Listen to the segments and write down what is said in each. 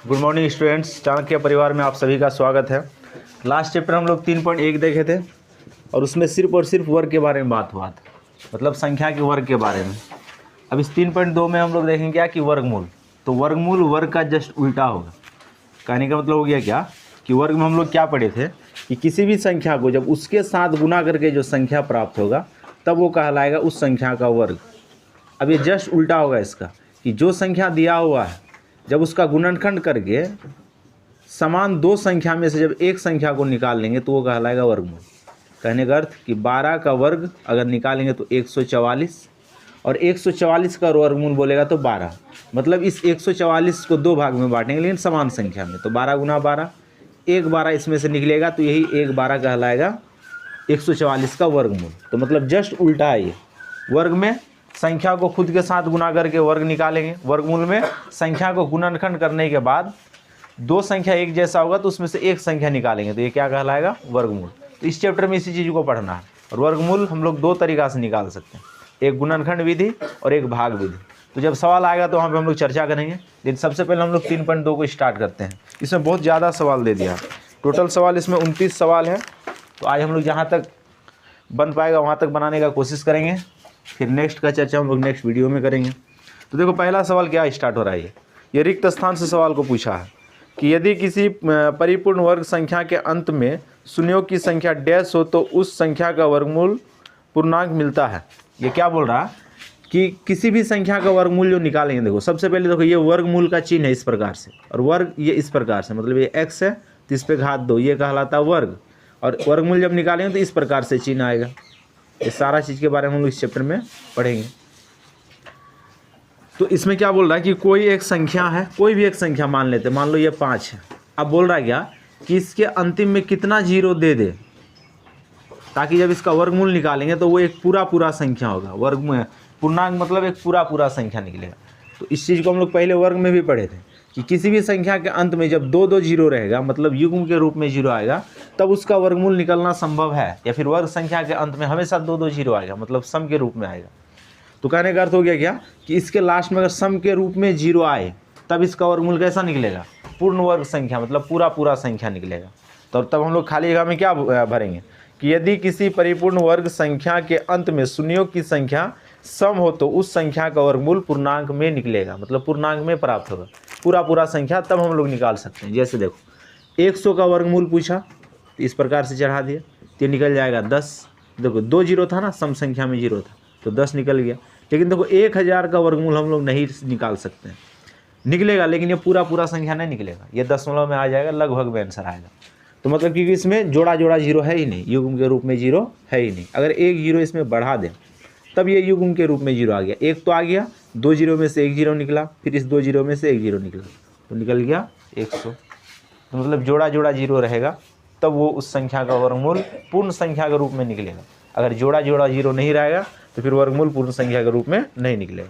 Good morning students, Chanakya परिवार में आप सभी का स्वागत है। लास्ट चैप्टर हम लोग 3.1 देखे थे और उसमें सिर्फ और सिर्फ वर्ग के बारे में बात हुआ था, मतलब संख्या के वर्ग के बारे में। अब इस 3.2 में हम लोग देखेंगे क्या कि वर्गमूल। तो वर्गमूल वर्ग का जस्ट उल्टा होगा। कहने का मतलब हो गया क्या कि वर्ग में हम लोग क्या पढ़े थे कि किसी भी संख्या को जब उसके साथ गुना करके जो संख्या प्राप्त होगा तब वो कहलाएगा उस संख्या का वर्ग। अब ये जस्ट उल्टा होगा इसका कि जो संख्या दिया हुआ है जब उसका गुणनखंड करके समान दो संख्या में से जब एक संख्या को निकाल लेंगे तो वो कहलाएगा वर्गमूल। कहने का अर्थ कि 12 का वर्ग अगर निकालेंगे तो 144 और 144 का वर्गमूल बोलेगा तो 12। मतलब इस 144 को दो भाग में बांटेंगे लेकिन समान संख्या में, तो 12 गुना 12, एक 12 इसमें से निकलेगा तो यही एक 12 कहलाएगा 144 का वर्गमूल। तो मतलब जस्ट उल्टा है ये। वर्ग में संख्या को खुद के साथ गुना करके वर्ग निकालेंगे, वर्गमूल में संख्या को गुणनखंड करने के बाद दो संख्या एक जैसा होगा तो उसमें से एक संख्या निकालेंगे तो ये क्या कहलाएगा वर्गमूल। तो इस चैप्टर में इसी चीज़ को पढ़ना है। और वर्गमूल हम लोग दो तरीक़ा से निकाल सकते हैं, एक गुणनखंड विधि और एक भाग विधि। तो जब सवाल आएगा तो वहाँ पे हम लोग चर्चा करेंगे, लेकिन सबसे पहले हम लोग 3.2 को स्टार्ट करते हैं। इसमें बहुत ज़्यादा सवाल दे दिया, टोटल सवाल इसमें 29 सवाल है। तो आज हम लोग जहाँ तक बन पाएगा वहाँ तक बनाने का कोशिश करेंगे, फिर नेक्स्ट का चर्चा हम लोग नेक्स्ट वीडियो में करेंगे। तो देखो पहला सवाल क्या स्टार्ट हो रहा है। ये रिक्त स्थान से सवाल को पूछा है कि यदि किसी परिपूर्ण वर्ग संख्या के अंत में शून्यों की संख्या डैश हो तो उस संख्या का वर्गमूल पूर्णांक मिलता है। ये क्या बोल रहा है कि किसी भी संख्या का वर्गमूल जो निकालेंगे, देखो सबसे पहले देखो ये वर्गमूल का चिन्ह है इस प्रकार से, और वर्ग ये इस प्रकार से, मतलब ये x है तो इस पे घात 2, ये कहलाता है वर्ग। और वर्गमूल जब निकालेंगे तो इस प्रकार से चिन्ह आएगा। ये सारा चीज़ के बारे में हम लोग इस चैप्टर में पढ़ेंगे। तो इसमें क्या बोल रहा है कि कोई एक संख्या है, कोई भी एक संख्या मान लेते, मान लो ये 5 है। अब बोल रहा है क्या कि इसके अंतिम में कितना जीरो दे दे ताकि जब इसका वर्गमूल निकालेंगे तो वो एक पूरा संख्या होगा। वर्ग में पूर्णांक मतलब एक पूरा संख्या निकलेगा। तो इस चीज़ को हम लोग पहले वर्ग में भी पढ़े थे कि किसी भी संख्या के अंत में जब दो जीरो रहेगा, मतलब युग्म के रूप में जीरो आएगा, तब उसका वर्गमूल निकलना संभव है। या फिर वर्ग संख्या के अंत में हमेशा दो जीरो आएगा, मतलब सम के रूप में आएगा। तो कहने का अर्थ हो गया क्या कि इसके लास्ट में अगर सम के रूप में जीरो आए तब इसका वर्गमूल कैसा निकलेगा, पूर्ण वर्ग संख्या, मतलब पूरा संख्या निकलेगा। तो तब हम लोग खाली जगह में क्या भरेंगे कि यदि किसी परिपूर्ण वर्ग संख्या के अंत में शून्यों की संख्या सम हो तो उस संख्या का वर्गमूल पूर्णांक में निकलेगा, मतलब पूर्णांक में प्राप्त होगा पूरा संख्या। तब हम लोग निकाल सकते हैं। जैसे देखो 100 का वर्गमूल पूछा तो इस प्रकार से चढ़ा दिया तो निकल जाएगा 10। देखो 2 जीरो था ना, सम संख्या में जीरो था तो 10 निकल गया। लेकिन देखो 1000 का वर्गमूल हम लोग नहीं निकाल सकते हैं, निकलेगा लेकिन ये पूरा संख्या नहीं निकलेगा, ये दशमलव में आ जाएगा, लगभग में आंसर आएगा। तो मतलब क्योंकि इसमें जोड़ा जीरो है ही नहीं, युग्म के रूप में जीरो है ही नहीं। अगर एक जीरो इसमें बढ़ा दें तब ये युग्म के रूप में जीरो आ गया। एक तो आ गया, 2 जीरो में से एक जीरो निकला, फिर इस 2 जीरो में से एक जीरो निकला तो निकल गया 100। तो मतलब जोड़ा जीरो रहेगा तब वो उस संख्या का वर्गमूल पूर्ण संख्या के रूप में निकलेगा। अगर जोड़ा जीरो नहीं रहेगा तो फिर वर्गमूल पूर्ण संख्या के रूप में नहीं निकलेगा।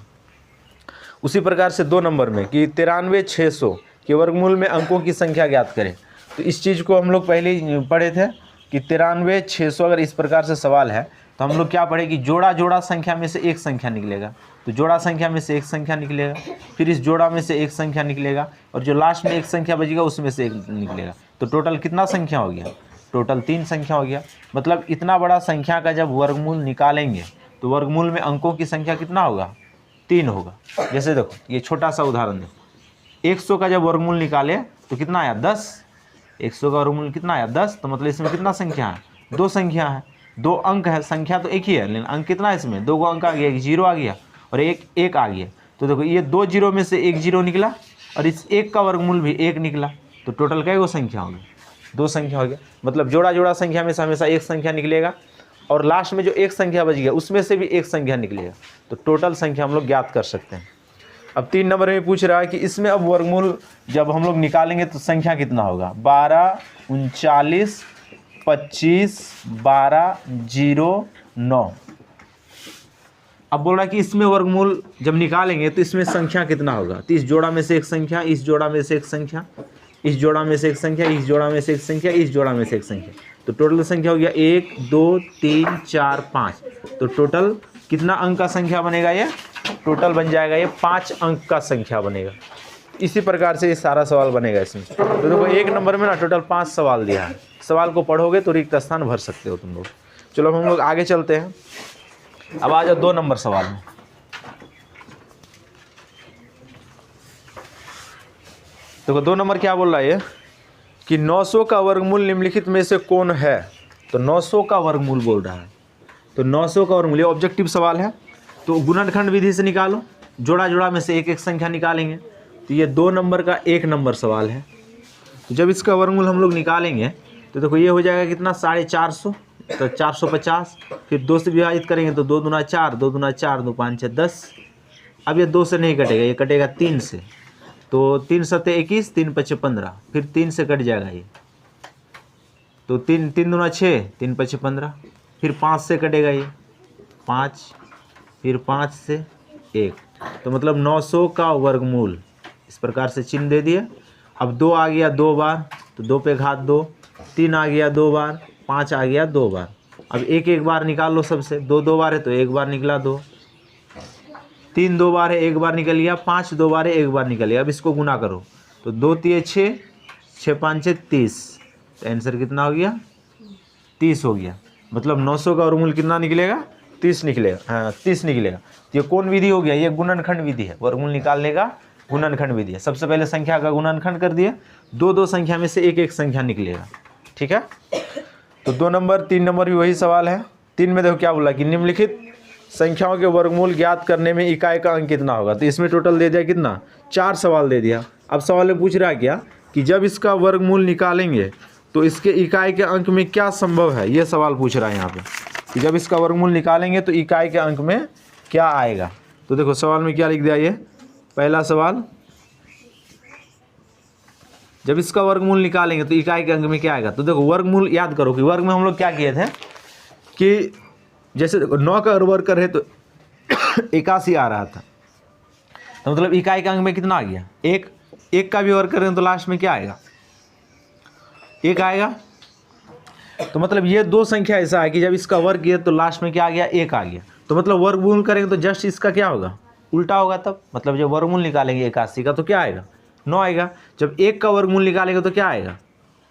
उसी प्रकार से 2 नंबर में कि 93,600 के वर्गमूल में अंकों की संख्या ज्ञात करें। तो इस चीज़ को हम लोग पहले ही पढ़े थे कि 93,600 अगर इस प्रकार से सवाल है तो हम लोग क्या पढ़े कि जोड़ा संख्या में से एक संख्या निकलेगा। तो जोड़ा संख्या में से एक संख्या निकलेगा, फिर इस जोड़ा में से एक संख्या निकलेगा, और जो लास्ट में एक संख्या बचेगा उसमें से एक निकलेगा। तो टोटल कितना संख्या हो गया, टोटल 3 संख्या हो गया। मतलब इतना बड़ा संख्या का जब वर्गमूल निकालेंगे तो वर्गमूल में अंकों की संख्या कितना होगा, 3 होगा। जैसे देखो ये छोटा सा उदाहरण देखो, 100 का जब वर्गमूल निकाले तो कितना आया 10। 100 का वर्गमूल कितना आया 10। तो मतलब इसमें कितना संख्या है, 2 संख्या है, 2 अंक है। संख्या तो एक ही है लेकिन अंक कितना है इसमें, 2 अंक आ गया, एक जीरो आ गया और एक आ गया। तो देखो ये 2 जीरो में से एक जीरो निकला और इस एक का वर्गमूल भी एक निकला। तो टोटल क्या वो संख्या होगी, 2 संख्या हो गया। मतलब जोड़ा संख्या में से हमेशा एक संख्या निकलेगा और लास्ट में जो एक संख्या बच गया उसमें से भी एक संख्या निकलेगा। तो टोटल संख्या हम लोग ज्ञात कर सकते हैं। अब 3 नंबर में पूछ रहा है कि इसमें अब वर्गमूल जब हम लोग निकालेंगे तो संख्या कितना होगा, 12, 39, 25, 12, 0, 9। अब बोल रहा है कि इसमें वर्गमूल जब निकालेंगे तो इसमें संख्या कितना होगा। तो इस जोड़ा में से एक संख्या, इस जोड़ा में से एक संख्या, इस जोड़ा में से एक संख्या, इस जोड़ा में से एक संख्या, इस जोड़ा में से एक संख्या। तो टोटल संख्या हो गया 1, 2, 3, 4, 5। तो टोटल कितना अंक का संख्या बनेगा, ये टोटल बन जाएगा ये 5 अंक का संख्या बनेगा। इसी प्रकार से ये सारा सवाल बनेगा इसमें। तो देखो 1 नंबर में ना टोटल 5 सवाल दिया है। सवाल को पढ़ोगे तो रिक्त स्थान भर सकते हो तुम लोग। चलो अब हम लोग आगे चलते हैं। अब आ जाओ 2 नंबर सवाल में। देखो 2 नंबर क्या बोल रहा है ये कि 900 का वर्गमूल निम्नलिखित में से कौन है। तो 900 का वर्गमूल बोल रहा है। तो 900 का वर्गमूल, ये ऑब्जेक्टिव सवाल है। तो गुणनखंड विधि से निकालो, जोड़ा जोड़ा में से एक एक संख्या निकालेंगे। तो ये 2 नंबर का 1 नंबर सवाल है। तो जब इसका वर्गमूल हम लोग निकालेंगे तो देखो ये हो जाएगा कितना 450, तो 450, फिर 2 से विभाजित करेंगे तो 2 दूना 4, 2 दूना 4, 2 5 6 10। अब ये 2 से नहीं कटेगा, ये कटेगा 3 से। तो 3 7 21, 3 5 15, फिर 3 से कट जाएगा ये। तो 3 दूना 6, 3 5 15, फिर 5 से कटेगा ये 5, फिर 5 से 1। तो मतलब 900 का वर्गमूल इस प्रकार से चिन्ह दे दिए। अब 2 आ गया 2 बार, तो 2 पे घात 2, 3 आ गया 2 बार, 5 आ गया 2 बार। अब एक एक बार निकाल लो सबसे। 2 2 बार है तो 1 बार निकला 2, 3 2 बार है 1 बार निकल गया, 5 2 बार है 1 बार निकल गया। अब इसको गुना करो तो 2 3 6, 6 5 30। तो आंसर कितना हो गया 30 हो गया। मतलब 900 का वर्गमूल कितना निकलेगा 30 निकलेगा। हाँ 30 निकलेगा। तो ये कौन विधि हो गया, ये गुणनखंड विधि है। वर्गमूल निकालने का गुणनखंड विधि है। सबसे पहले संख्या का गुणनखंड कर दिए, 2 संख्या में से एक एक संख्या निकलेगा। ठीक है। तो 2 नंबर 3 नंबर भी वही सवाल है। 3 में देखो क्या बोला कि निम्नलिखित संख्याओं के वर्गमूल ज्ञात करने में इकाई का अंक कितना होगा। तो इसमें टोटल दे दिया कितना 4 सवाल दे दिया। अब सवाल में पूछ रहा है क्या कि जब इसका वर्गमूल निकालेंगे तो इसके इकाई के अंक में क्या संभव है। ये सवाल पूछ रहा है यहाँ पे कि जब इसका वर्गमूल निकालेंगे तो इकाई के अंक में क्या आएगा। तो देखो सवाल में क्या लिख दिया, ये पहला सवाल, जब इसका वर्गमूल निकालेंगे तो इकाई के अंक में क्या आएगा। तो देखो वर्गमूल याद करो कि वर्ग में हम लोग क्या किए थे कि जैसे 9 का वर्ग कर रहे तो 81 आ रहा था। तो मतलब इकाई के अंक में कितना आ गया 1। 1 का भी वर्ग करें तो लास्ट में क्या आएगा 1 आएगा। तो मतलब ये 2 संख्या ऐसा है कि जब इसका वर्ग किया तो लास्ट में क्या आ गया 1 आ गया। तो मतलब वर्गमूल करेंगे तो जस्ट इसका क्या होगा उल्टा होगा। तब मतलब जब वर्गमूल निकालेंगे 81 का तो क्या आएगा 9 आएगा। जब 1 का वर्गमूल निकालेंगे तो क्या आएगा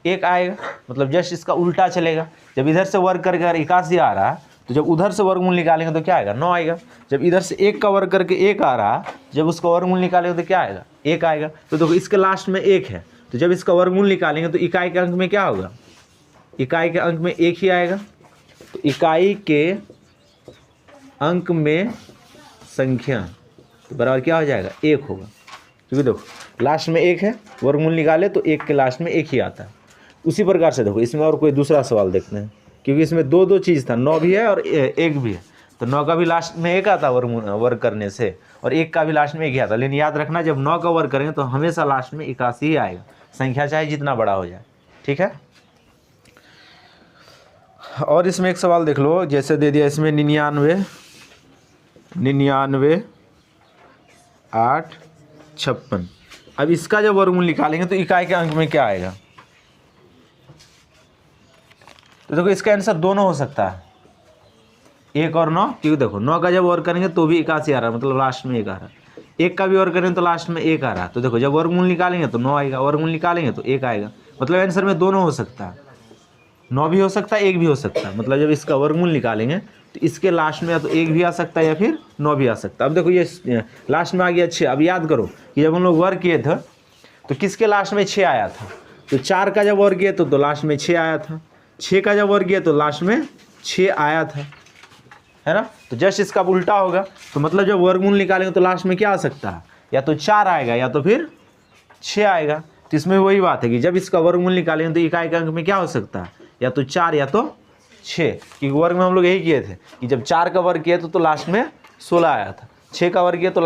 1 आएगा। मतलब जस्ट इसका उल्टा चलेगा। जब इधर से वर्ग करके अगर 81 आ रहा है तो जब उधर से वर्गमूल निकालेंगे तो क्या आएगा 9 आएगा। जब इधर से 1 का वर्ग करके 1 आ रहा है, जब उसका वर्गमूल निकालेंगे तो क्या आएगा 1 आएगा। तो देखो इसके लास्ट में 1 है। तो जब इसका वर्गमूल निकालेंगे तो इकाई के अंक में क्या होगा, इकाई के अंक में 1 ही आएगा। तो इकाई के अंक में संख्या तो बराबर क्या हो जाएगा 1 होगा। क्योंकि देखो लास्ट में 1 है, वर्गमूल निकाले तो 1 के लास्ट में 1 ही आता है। उसी प्रकार से देखो इसमें और कोई दूसरा सवाल देखते हैं, क्योंकि इसमें दो चीज़ था, 9 भी है और 1 भी है। तो 9 का भी लास्ट में 1 आता वर्ग करने से, और 1 का भी लास्ट में 1 ही आता। लेकिन याद रखना जब 9 का वर्ग करेंगे तो हमेशा लास्ट में 81 ही आएगा, संख्या चाहे जितना बड़ा हो जाए। ठीक है। और इसमें एक सवाल देख लो, जैसे दे दिया इसमें 99 8 56। अब इसका जब वर्गमूल निकालेंगे तो इकाई के अंक में क्या आएगा। तो देखो इसका आंसर दोनों हो सकता है, 1 और 9। क्योंकि देखो 9 का जब वर्ग करेंगे तो भी 81 आ रहा है, मतलब लास्ट में 1 आ रहा है। 1 का भी वर्ग करेंगे तो लास्ट में 1 आ रहा है। तो देखो जब वर्गमूल निकालेंगे तो 9 आएगा, वर्गमूल निकालेंगे तो 1 आएगा। मतलब आंसर में दोनों हो सकता है, 9 भी हो सकता है 1 भी हो सकता है। मतलब जब इसका वर्गमूल निकालेंगे तो इसके लास्ट में या तो 1 भी आ सकता है या फिर 9 भी आ सकता है। अब देखो ये लास्ट में आ गया 6। अब याद करो कि जब हम लोग वर्ग किए थे तो किसके लास्ट में 6 आया था। तो 4 का जब वर्ग किए तो लास्ट में 6 आया था। 6 का जब वर्ग किया तो लास्ट में 6 आया था, है ना। तो जस्ट इसका उल्टा होगा। तो मतलब जब वर्गमूल निकालेंगे तो लास्ट में क्या आ सकता है, या तो 4 आएगा या तो फिर 6 आएगा। तो इसमें वही बात है कि जब इसका वर्गमूल निकालेंगे तो इकाई के अंक में क्या हो सकता है, या तो 4 या तो 6। क्योंकि वर्ग में हम लोग यही किए थे कि जब 4 का वर्ग किया तो लास्ट में 16 आया था। 6 का वर्ग किया तो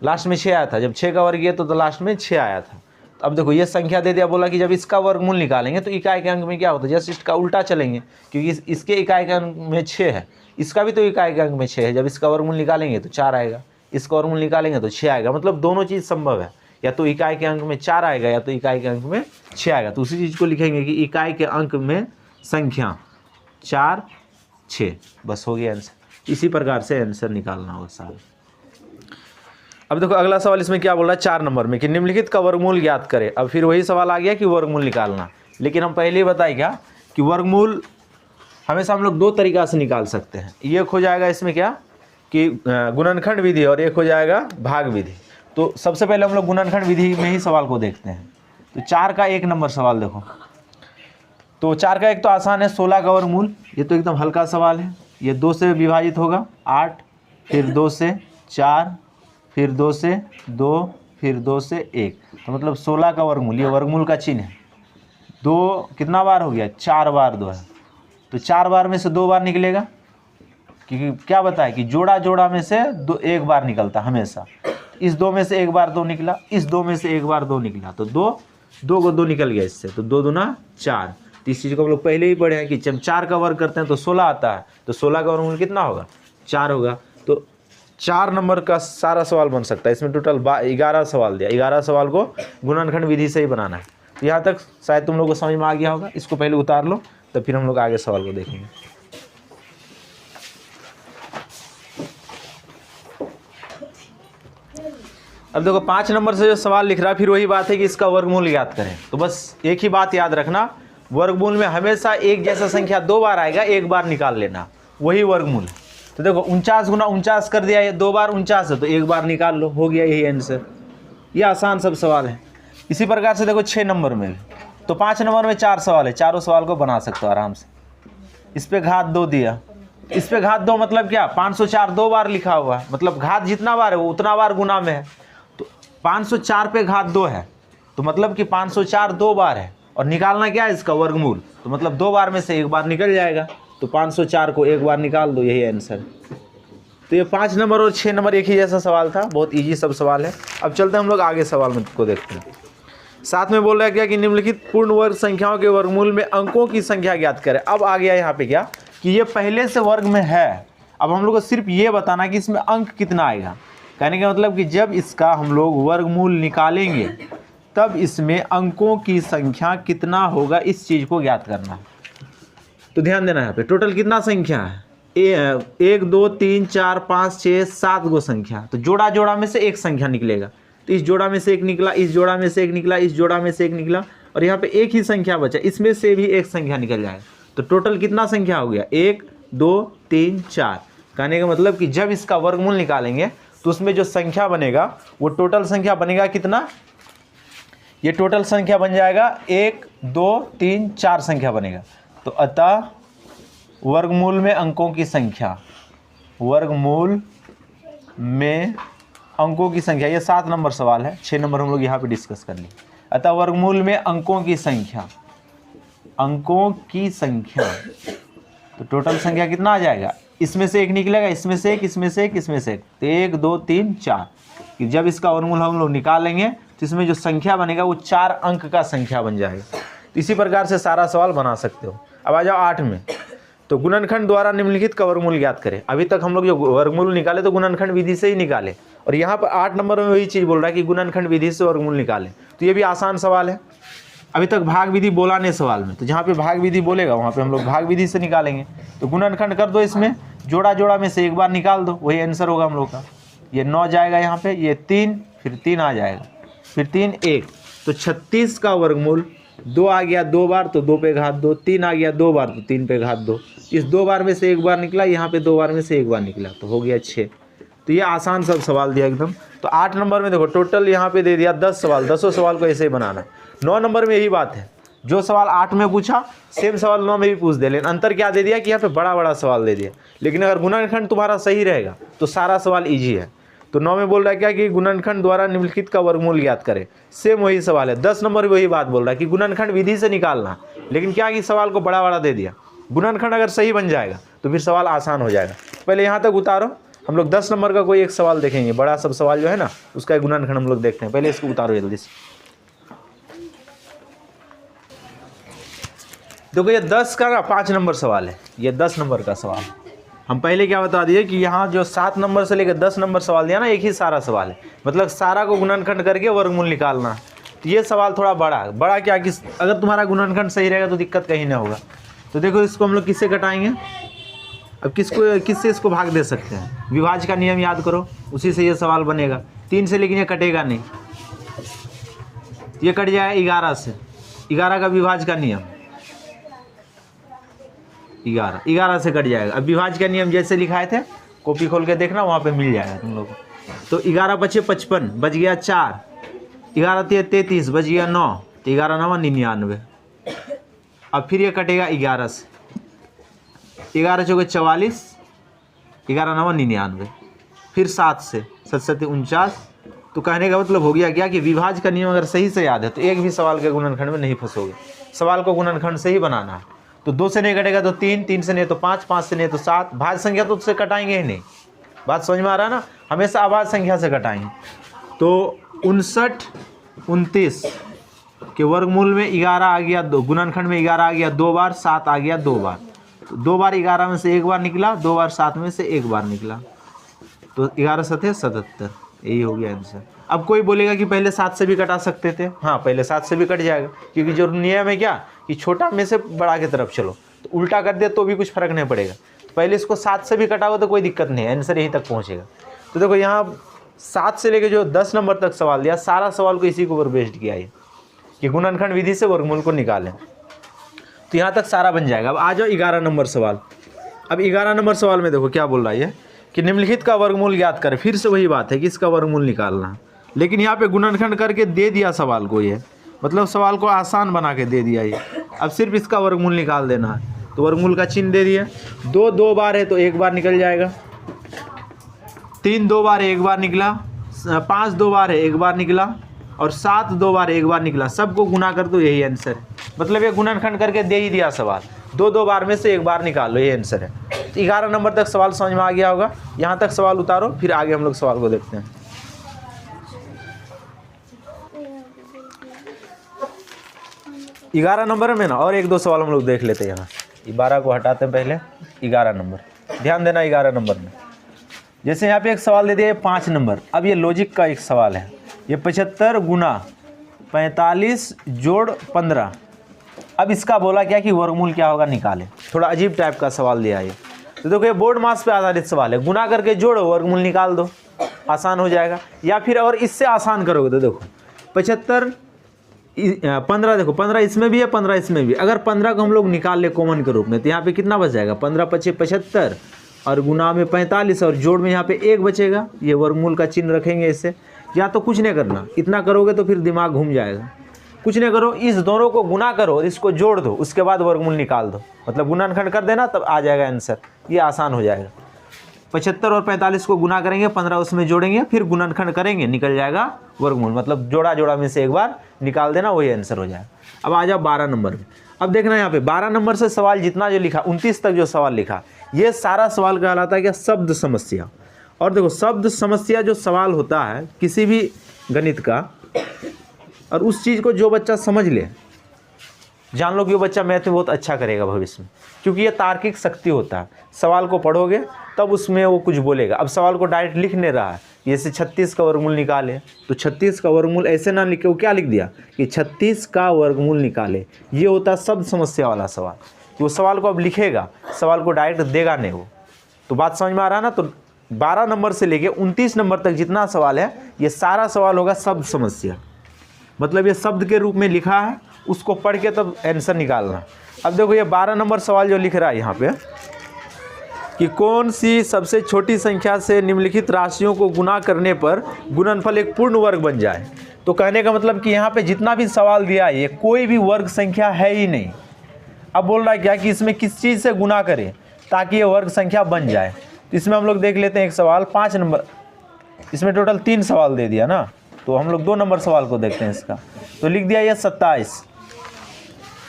लास्ट में 6 आया था। जब 6 का वर्ग किया तो लास्ट में 6 आया था। तो अब देखो ये संख्या दे दिया, बोला कि जब इसका वर्गमूल निकालेंगे तो इकाई के अंक में क्या होता है, जस्ट इसका उल्टा चलेंगे। क्योंकि इसके इकाई के अंक में 6 है, इसका भी तो इकाई के अंक में 6 है। जब इसका वर्गमूल निकालेंगे तो 4 आएगा, इसका वर्गमूल निकालेंगे तो 6 आएगा। मतलब दोनों चीज़ संभव है, या तो इकाई के अंक में 4 आएगा या तो इकाई के अंक में 6 आएगा। तो उसी चीज़ को लिखेंगे कि इकाई के अंक में संख्या 4 6, बस हो गया आंसर। इसी प्रकार से आंसर निकालना होगा सारा। अब देखो अगला सवाल इसमें क्या बोल रहा है 4 नंबर में कि निम्नलिखित का वर्गमूल ज्ञात करें। अब फिर वही सवाल आ गया कि वर्गमूल निकालना, लेकिन हम पहले ही बताए क्या कि वर्गमूल हमेशा हम लोग 2 तरीका से निकाल सकते हैं। एक हो जाएगा इसमें क्या कि गुणनखंड विधि और एक हो जाएगा भाग विधि। तो सबसे पहले हम लोग गुणनखंड विधि में ही सवाल को देखते हैं। तो 4 का 1 नंबर सवाल देखो, तो 4 का 1 तो आसान है, 16 का वर्गमूल, ये तो एकदम हल्का सवाल है। ये 2 से विभाजित होगा 8, फिर 2 से 4, फिर 2 से 2, फिर 2 से 1, तो मतलब 16 का वर्गमूल, ये वर्गमूल का चिन्ह है। 2 कितना बार हो गया, 4 बार 2 है, तो 4 बार में से 2 बार निकलेगा, क्योंकि क्या बताया कि जोड़ा जोड़ा में से 1 बार निकलता हमेशा। इस 2 में से 1 बार 2 निकला, इस 2 में से 1 बार 2 निकला, तो 2 को 2 निकल गया इससे, तो 2 दूना 4। तो इस चीज़ को हम लोग पहले ही पढ़े हैं कि जब 4 का वर्ग करते हैं तो 16 आता है, तो 16 का वर्गमूल कितना होगा, 4 होगा। तो 4 नंबर का सारा सवाल बन सकता है। इसमें टोटल 11 सवाल दिया, 11 सवाल को गुणनखंड विधि से ही बनाना है। तो यहाँ तक शायद तुम लोग को समझ में आ गया होगा। इसको पहले उतार लो, तो फिर हम लोग आगे सवाल को देखेंगे। अब देखो 5 नंबर से जो सवाल लिख रहा है, फिर वही बात है कि इसका वर्गमूल याद करें। तो बस एक ही बात याद रखना, वर्गमूल में हमेशा एक जैसा संख्या 2 बार आएगा, 1 बार निकाल लेना, वही वर्गमूल। तो देखो 49 गुना 49 कर दिया, ये 2 बार 49 है, तो 1 बार निकाल लो, हो गया यही आंसर। ये आसान सब सवाल है। इसी प्रकार से देखो 6 नंबर में भी, तो 5 नंबर में 4 सवाल है, चारों सवाल को बना सकते हो आराम से। इस पे घात 2 दिया, इस पे घात 2 मतलब क्या, 504 2 बार लिखा हुआ है, मतलब घात जितना बार है वो उतना बार गुना में है। तो 504 पे घात 2 है, तो मतलब कि 504 2 बार है, और निकालना क्या है इसका वर्गमूल, तो मतलब 2 बार में से 1 बार निकल जाएगा, तो 504 को 1 बार निकाल दो, यही आंसर। तो ये 5 नंबर और 6 नंबर एक ही जैसा सवाल था, बहुत इजी सब सवाल है। अब चलते हैं हम लोग आगे सवाल में को देखते हैं। साथ में बोल रहा है क्या कि निम्नलिखित पूर्ण वर्ग संख्याओं के वर्गमूल में अंकों की संख्या ज्ञात करें। अब आ गया यहाँ पे क्या कि ये पहले से वर्ग में है, अब हम लोग को सिर्फ ये बताना कि इसमें अंक कितना आएगा। कहने का मतलब कि जब इसका हम लोग वर्गमूल निकालेंगे तब इसमें अंकों की संख्या कितना होगा, इस चीज़ को ज्ञात करना है। तो ध्यान देना यहाँ पे टोटल कितना संख्या है, 1 2 3 4 5 6 7 गो संख्या। तो जोड़ा जोड़ा में से एक संख्या निकलेगा, तो इस जोड़ा में से एक निकला, इस जोड़ा में से एक निकला, इस जोड़ा में से एक निकला, और यहाँ पे एक ही संख्या बचा, इसमें से भी एक संख्या निकल जाएगा। तो टोटल कितना संख्या हो गया, 1 2 3 4। कहने का मतलब कि जब इसका वर्गमूल निकालेंगे तो उसमें जो संख्या बनेगा वो टोटल संख्या बनेगा कितना, ये टोटल संख्या बन जाएगा 1 2 3 4 संख्या बनेगा। तो अतः वर्गमूल में अंकों की संख्या, वर्गमूल में अंकों की संख्या, ये 7 नंबर सवाल है, 6 नंबर हम लोग यहाँ पे डिस्कस कर लिए। अतः वर्गमूल में अंकों की संख्या, अंकों की संख्या, तो टोटल संख्या कितना आ जाएगा, इसमें से एक निकलेगा, इसमें से एक, इसमें से एक, इसमें से एक, तो 1 2 3 4। कि जब इसका वर्गमूल हम लोग निकालेंगे तो इसमें जो संख्या बनेगा वो 4 अंक का संख्या बन जाएगा। तो इसी प्रकार से सारा सवाल बना सकते हो। अब आ जाओ 8 में, तो गुणनखंड द्वारा निम्नलिखित का वर्गमूल ज्ञात करें। अभी तक हम लोग जो वर्गमूल निकाले तो गुणनखंड विधि से ही निकाले, और यहाँ पर 8 नंबर में वही चीज़ बोल रहा है कि गुणनखंड विधि से वर्गमूल निकालें। तो ये भी आसान सवाल है। अभी तक भाग विधि बोला नहीं सवाल में, तो जहाँ पे भाग विधि बोलेगा वहाँ पे हम लोग भाग विधि से निकालेंगे। तो गुणनखंड कर दो, इसमें जोड़ा जोड़ा में से एक बार निकाल दो, वही आंसर होगा हम लोग का। ये 9 जाएगा यहाँ पे, ये 3, फिर 3 आ जाएगा, फिर 3 1, तो 36 का वर्गमूल 2 आ गया 2 बार, तो 2 पे घात 2, 3 आ गया 2 बार, तो 3 पे घात 2, इस 2 बार में से 1 बार निकला, यहाँ पे 2 बार में से 1 बार निकला, तो हो गया 6। तो ये आसान सब सवाल दिया एकदम। तो 8 नंबर में देखो टोटल यहाँ पे दे दिया 10 सवाल, 10 सवाल को ऐसे ही बनाना। 9 नंबर में यही बात है, जो सवाल 8 में पूछा सेम सवाल 9 में भी पूछ दे, लेकिन अंतर क्या दे दिया कि यहाँ पे बड़ा बड़ा सवाल दे दिया। लेकिन अगर गुणनखंड तुम्हारा सही रहेगा तो सारा सवाल ईजी है। तो 9 में बोल रहा है क्या कि गुणनखंड द्वारा निम्नलिखित का वर्गमूल ज्ञात करें, सेम वही सवाल है। 10 नंबर में वही बात बोल रहा है कि गुणनखंड विधि से निकालना, लेकिन क्या कि सवाल को बड़ा बड़ा दे दिया। गुणनखंड अगर सही बन जाएगा तो फिर सवाल आसान हो जाएगा। पहले यहाँ तक उतारो, हम लोग 10 नंबर का कोई एक सवाल देखेंगे, बड़ा सब सवाल जो है ना उसका गुणनखंड हम लोग देखते हैं। पहले इसको उतारो जल्दी से। देखो ये 10 का ना 5 नंबर सवाल है, ये 10 नंबर का सवाल। हम पहले क्या बता दिए कि यहाँ जो 7 नंबर से लेकर 10 नंबर सवाल दिया ना, एक ही सारा सवाल है, मतलब सारा को गुणनखंड करके वर्गमूल निकालना। तो ये सवाल थोड़ा बड़ा क्या कि अगर तुम्हारा गुणनखंड सही रहेगा तो दिक्कत कहीं ना होगा। तो देखो इसको हम लोग किससे घटाएंगे, अब किससे इसको भाग दे सकते हैं? विभाज्य का नियम याद करो, उसी से ये सवाल बनेगा। 3 से लेकिन ये कटेगा नहीं, ये कट जाएगा 11 से। 11 का विभाज्य का नियम 11 से कट जाएगा। अब विभाज्य का नियम जैसे लिखाए थे, कॉपी खोल के देखना, वहाँ पे मिल जाएगा तुम लोग को। तो 11 बचे 55, बच गया 4, 11 3 33, बच गया 9, 11 9 99। अब फिर ये कटेगा 11 से, 11 चौके 44, 11 9 99, फिर 7 से 7 7 49। तो कहने का मतलब हो गया क्या कि विभाज्य का नियम अगर सही से याद है तो एक भी सवाल के गुणनखंड में नहीं फंसोगे। सवाल को गुणनखंड से ही बनाना है। तो 2 से नहीं कटेगा तो 3, 3 से नहीं तो 5, 5 से नहीं तो 7। भाज्य संख्या तो उससे कटाएंगे ही नहीं। बात समझ में आ रहा है ना? हमेशा अभाज्य संख्या से कटाएंगे। तो 59 29 के वर्गमूल में 11 आ गया, गुणनखंड में 11 आ गया 2 बार, 7 आ गया 2 बार। तो 2 बार 11 में से 1 बार निकला, 2 बार 7 में से 1 बार निकला। तो 11 7 77, यही हो गया आंसर। अब कोई बोलेगा कि पहले 7 से भी कटा सकते थे। हाँ, पहले 7 से भी कट जाएगा, क्योंकि जो नियम है क्या कि छोटा में से बड़ा की तरफ चलो। तो उल्टा कर दे तो भी कुछ फर्क नहीं पड़ेगा। पहले इसको 7 से भी कटाओ तो कोई दिक्कत नहीं है, आंसर यहीं तक पहुँचेगा। तो देखो यहाँ 7 से लेके जो 10 नंबर तक सवाल दिया, सारा सवाल को इसी के ऊपर बेस्ड किया है कि गुणनखंड विधि से वर्गमूल को निकालें। तो यहाँ तक सारा बन जाएगा। अब आ जाओ 11 नंबर सवाल। अब 11 नंबर सवाल में देखो क्या बोल रहा है ये कि निम्नलिखित का वर्गमूल ज्ञात करें। फिर से वही बात है कि इसका वर्गमूल निकालना, लेकिन यहाँ पे गुणनखंड करके दे दिया सवाल को। ये मतलब सवाल को आसान बना के दे दिया ये। अब सिर्फ इसका वर्गमूल निकाल देना है। तो वर्गमूल का चिन्ह दे दिया। 2 2 बार है तो 1 बार निकल जाएगा, 3 2 बार है 1 बार निकला, 5 2 बार है 1 बार निकला, और 7 2 बार 1 बार निकला। सबको गुना कर दो, यही आंसर है। मतलब ये गुणनखंड करके दे ही दिया सवाल। 2 2 बार में से 1 बार निकाल लो, ये आंसर है। तो 11 नंबर तक सवाल समझ में आ गया होगा। यहाँ तक सवाल उतारो, फिर आगे हम लोग सवाल को देखते हैं। 11 नंबर में ना और 1 2 सवाल हम लोग देख लेते हैं। यहाँ 12 को हटाते हैं पहले। 11 नंबर ध्यान देना। 11 नंबर में जैसे यहाँ पे एक सवाल दे दिया 5 नंबर। अब ये लॉजिक का एक सवाल है। ये 75 गुना 45 जोड़ 15। अब इसका बोला क्या कि वर्गमूल क्या होगा निकाले। थोड़ा अजीब टाइप का सवाल दिया है। तो देखो ये बोर्ड मास पे आधारित सवाल है। गुना करके जोड़ो, वर्गमूल निकाल दो, आसान हो जाएगा। या फिर और इससे आसान करोगे तो देखो 75 15, देखो 15 इसमें भी है 15 इसमें भी। अगर 15 को हम लोग निकाल ले कॉमन के रूप में तो यहाँ पे कितना बच जाएगा? 15 पचे 75 और गुना में 45 और जोड़ में यहाँ पे 1 बचेगा। ये वर्गमूल का चिन्ह रखेंगे इससे। या तो कुछ नहीं करना, इतना करोगे तो फिर दिमाग घूम जाएगा। कुछ नहीं करो, इस दोनों को गुना करो और इसको जोड़ दो, उसके बाद वर्गमूल निकाल दो। मतलब गुणनखंड कर देना, तब आ जाएगा आंसर। ये आसान हो जाएगा। 75 और 45 को गुना करेंगे, 15 उसमें जोड़ेंगे, फिर गुणनखंड करेंगे, निकल जाएगा वर्गमूल। मतलब जोड़ा जोड़ा में से 1 बार निकाल देना, वही आंसर हो जाएगा। अब आ जाओ 12 नंबर में। अब देखना यहाँ पे 12 नंबर से सवाल जितना जो लिखा, 29 तक जो सवाल लिखा, ये सारा सवाल कहलाता है क्या? शब्द समस्या। और देखो शब्द समस्या जो सवाल होता है किसी भी गणित का, और उस चीज़ को जो बच्चा समझ ले, जान लो कि वो बच्चा मैथ में बहुत अच्छा करेगा भविष्य में, क्योंकि ये तार्किक शक्ति होता है। सवाल को पढ़ोगे तब उसमें वो कुछ बोलेगा। अब सवाल को डायरेक्ट लिख नहीं रहा है, जैसे 36 का वर्गमूल निकाले, तो 36 का वर्गमूल ऐसे ना लिखे, वो क्या लिख दिया कि 36 का वर्गमूल निकाले। ये होता है शब्द समस्या वाला सवाल। वो सवाल को अब लिखेगा, सवाल को डायरेक्ट देगा नहीं वो। तो बात समझ में आ रहा है ना? तो 12 नंबर से लेके 29 नंबर तक जितना सवाल है, ये सारा सवाल होगा शब्द समस्या। मतलब ये शब्द के रूप में लिखा है, उसको पढ़ के तब आंसर निकालना। अब देखो ये 12 नंबर सवाल जो लिख रहा है यहाँ पे कि कौन सी सबसे छोटी संख्या से निम्नलिखित राशियों को गुना करने पर गुणनफल एक पूर्ण वर्ग बन जाए। तो कहने का मतलब कि यहाँ पे जितना भी सवाल दिया है, ये कोई भी वर्ग संख्या है ही नहीं। अब बोल रहा है क्या कि इसमें किस चीज़ से गुना करें ताकि ये वर्ग संख्या बन जाए। तो इसमें हम लोग देख लेते हैं एक सवाल 5 नंबर। इसमें टोटल 3 सवाल दे दिया ना, तो हम लोग 2 नंबर सवाल को देखते हैं इसका। तो लिख दिया ये 27।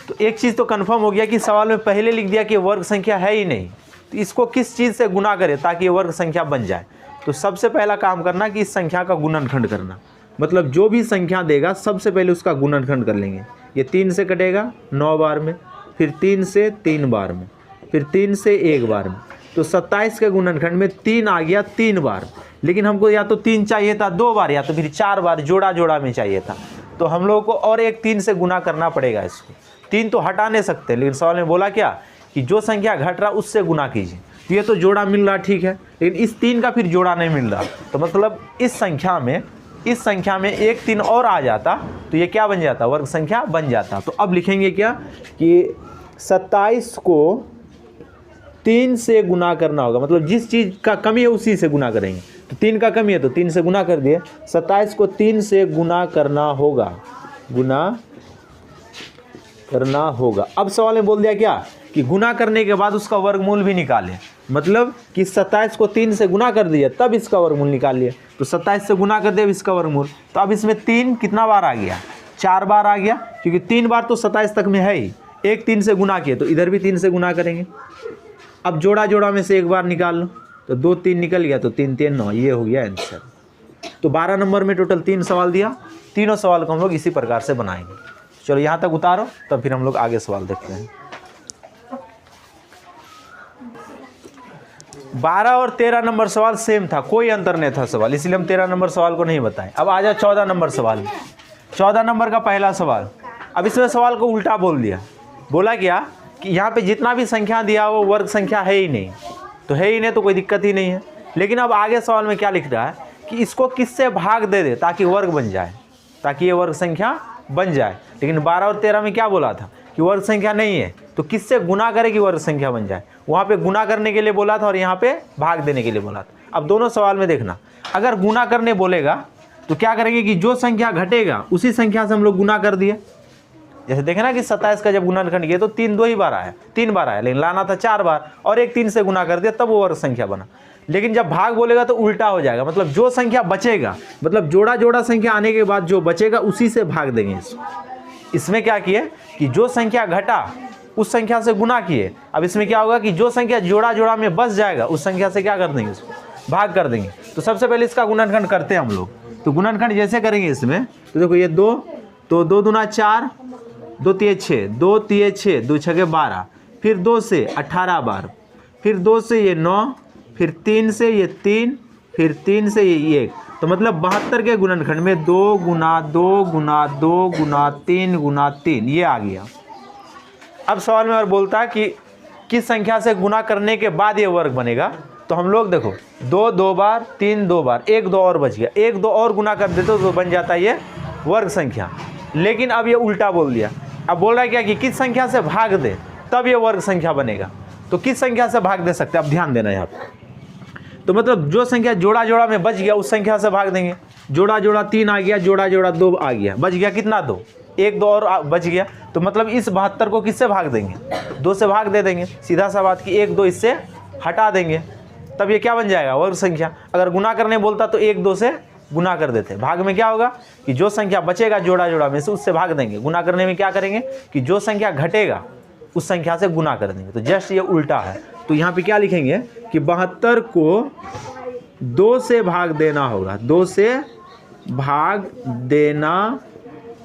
तो एक चीज़ तो कंफर्म हो गया कि सवाल में पहले लिख दिया कि वर्ग संख्या है ही नहीं, तो इसको किस चीज़ से गुना करें ताकि ये वर्ग संख्या बन जाए। तो सबसे पहला काम करना कि इस संख्या का गुणनखंड करना। मतलब जो भी संख्या देगा सबसे पहले उसका गुणनखंड कर लेंगे। ये 3 से कटेगा 9 बार में, फिर 3 से 3 बार में, फिर 3 से 1 बार में। तो 27 के गुणनखंड में 3 आ गया 3 बार। लेकिन हमको या तो 3 चाहिए था 2 बार, या तो फिर 4 बार जोड़ा जोड़ा में चाहिए था। तो हम लोगों को और एक 3 से गुना करना पड़ेगा इसको। 3 तो हटा नहीं सकते, लेकिन सवाल में बोला क्या कि जो संख्या घट रहा उससे गुना कीजिए। तो ये तो जोड़ा मिल रहा ठीक है, लेकिन इस 3 का फिर जोड़ा नहीं मिल रहा। तो मतलब इस संख्या में एक 3 और आ जाता तो ये क्या बन जाता, वर्ग संख्या बन जाता। तो अब लिखेंगे क्या कि 27 को 3 से गुना करना होगा, मतलब जिस चीज़ का कमी है उसी से गुना करेंगे। तो 3 का कमी है तो 3 से गुना कर दिए, 27 को 3 से गुना करना होगा, अब सवाल में बोल दिया क्या कि गुना करने के बाद उसका वर्गमूल भी निकालें, मतलब कि 27 को 3 से गुना कर दिया तब इसका वर्गमूल निकालिए। तो 27 से गुना कर दिया इसका वर्गमूल, तो अब इसमें 3 कितना बार आ गया, 4 बार आ गया, क्योंकि 3 बार तो 27 तक में है ही, एक 3 से गुना किए तो इधर भी 3 से गुना करेंगे। अब जोड़ा जोड़ा में से एक बार निकाल लो, तो 2 3 निकल गया, तो 3 3 9, ये हो गया आंसर। तो 12 नंबर में टोटल 3 सवाल दिया, तीनों सवाल को हम लोग इसी प्रकार से बनाएंगे। चलो यहाँ तक उतारो, तब फिर हम लोग आगे सवाल देखते हैं। 12 और 13 नंबर सवाल सेम था, कोई अंतर नहीं था सवाल, इसलिए हम 13 नंबर सवाल को नहीं बताएं। अब आ जाओ 14 नंबर सवाल। 14 नंबर का पहला सवाल, अब इसमें सवाल को उल्टा बोल दिया। बोला क्या कि यहाँ पे जितना भी संख्या दिया वो वर्ग संख्या है ही नहीं, तो है ही नहीं तो कोई दिक्कत ही नहीं है। लेकिन अब आगे सवाल में क्या लिख रहा है कि इसको किससे भाग दे दे ताकि वर्ग बन जाए, ताकि ये वर्ग संख्या बन जाए। लेकिन 12 और 13 में क्या बोला था कि वर्ग संख्या नहीं है, तो किससे गुना करे कि वर्ग संख्या बन जाए। वहाँ पे गुना करने के लिए बोला था और यहाँ पे भाग देने के लिए बोला था। अब दोनों सवाल में देखना, अगर गुना करने बोलेगा तो क्या करेंगे कि जो संख्या घटेगा उसी संख्या से हम लोग गुना कर दिए। जैसे देखे ना कि 27 का जब गुणनखंड किया तो 3 2 ही बार आया, 3 बार आया, लेकिन लाना था 4 बार, और एक 3 से गुना कर दिया तब वो वर्ग संख्या बना। लेकिन जब भाग बोलेगा तो उल्टा हो जाएगा, मतलब जो संख्या बचेगा, मतलब जोड़ा जोड़ा संख्या आने के बाद जो बचेगा उसी से भाग देंगे इसको। इसमें क्या किए कि जो संख्या घटा उस संख्या से गुना किए। अब इसमें क्या होगा कि जो संख्या जोड़ा जोड़ा में बच जाएगा उस संख्या से क्या कर देंगे, उसको भाग कर देंगे। तो सबसे पहले इसका गुणनखंड करते हैं हम लोग। तो गुणनखंड जैसे करेंगे इसमें, तो देखो ये 2, तो 2 दूना 4, 2 तिये 6, 2 तिये 6, 2 छके 12, फिर 2 से 18 बार, फिर 2 से ये 9, फिर 3 से ये 3, फिर 3 से ये 1। तो मतलब 72 के गुणनखंड में 2 गुना 2 गुना 2 गुना 3 गुना 3 ये आ गया। अब सवाल में और बोलता है कि किस संख्या से गुना करने के बाद ये वर्ग बनेगा। तो हम लोग देखो 2 2 बार, 3 2 बार, 1 2 और बच गया, 1 2 और गुना कर देते तो बन जाता है ये वर्ग संख्या। लेकिन अब ये उल्टा बोल दिया। अब बोल रहा है क्या कि किस संख्या से भाग दे तब ये वर्ग संख्या बनेगा। तो किस संख्या से भाग दे सकते हैं, अब ध्यान देना यहाँ पे। तो मतलब जो संख्या जोड़ा जोड़ा में बच गया उस संख्या से भाग देंगे। जोड़ा जोड़ा 3 आ गया, जोड़ा जोड़ा 2 आ गया, बच गया कितना 2, 1 2 और बच गया। तो मतलब इस 72 को किससे भाग देंगे, 2 से भाग दे देंगे। सीधा सा बात कि 1 2 इससे हटा देंगे, तब ये क्या बन जाएगा, वर्ग संख्या। अगर गुना करने बोलता तो 1 2 से गुना कर देते। भाग में क्या होगा कि जो संख्या बचेगा जोड़ा जोड़ा में से उससे भाग देंगे। गुना करने में क्या करेंगे कि जो संख्या घटेगा उस संख्या से गुना कर देंगे। तो जस्ट ये उल्टा है। तो यहाँ पे क्या लिखेंगे कि 72 को 2 से भाग देना होगा, 2 से भाग देना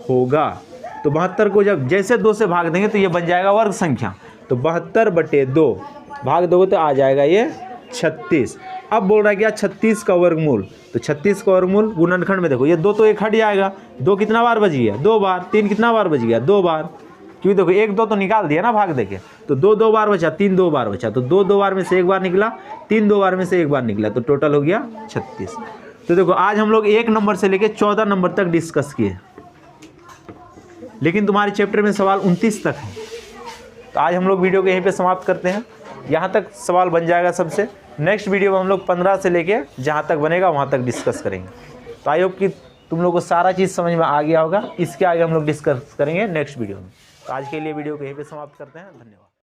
होगा। तो 72 को जब जैसे 2 से भाग देंगे तो ये बन जाएगा वर्ग संख्या। तो 72/2 भाग दोगे तो आ जाएगा ये 36। अब बोल रहा है क्या 36 का वर्गमूल। तो 36 का वर्गमूल गुणनखंड में देखो ये 2 तो 1 हट जाएगा, 2 कितना बार बच गया, 2 बार, 3 कितना बार बच गया, 2 बार, क्योंकि देखो 1 2 तो निकाल दिया ना भाग देके। तो 2 2 बार बचा, 3 2 बार बचा, तो 2 2 बार में से 1 बार निकला, 3 2 बार में से 1 बार निकला, तो टोटल हो गया 36। तो देखो आज हम लोग 1 नंबर से लेके 14 नंबर तक डिस्कस किए, लेकिन तुम्हारे चैप्टर में सवाल 29 तक है। तो आज हम लोग वीडियो को यहीं पे समाप्त करते हैं। यहाँ तक सवाल बन जाएगा सबसे। नेक्स्ट वीडियो में हम लोग 15 से लेके जहाँ तक बनेगा वहाँ तक डिस्कस करेंगे। तो आई होप कि तुम लोग को सारा चीज़ समझ में आ गया होगा। इसके आगे हम लोग डिस्कस करेंगे नेक्स्ट वीडियो में। तो आज के लिए वीडियो को यहीं पे समाप्त करते हैं। धन्यवाद।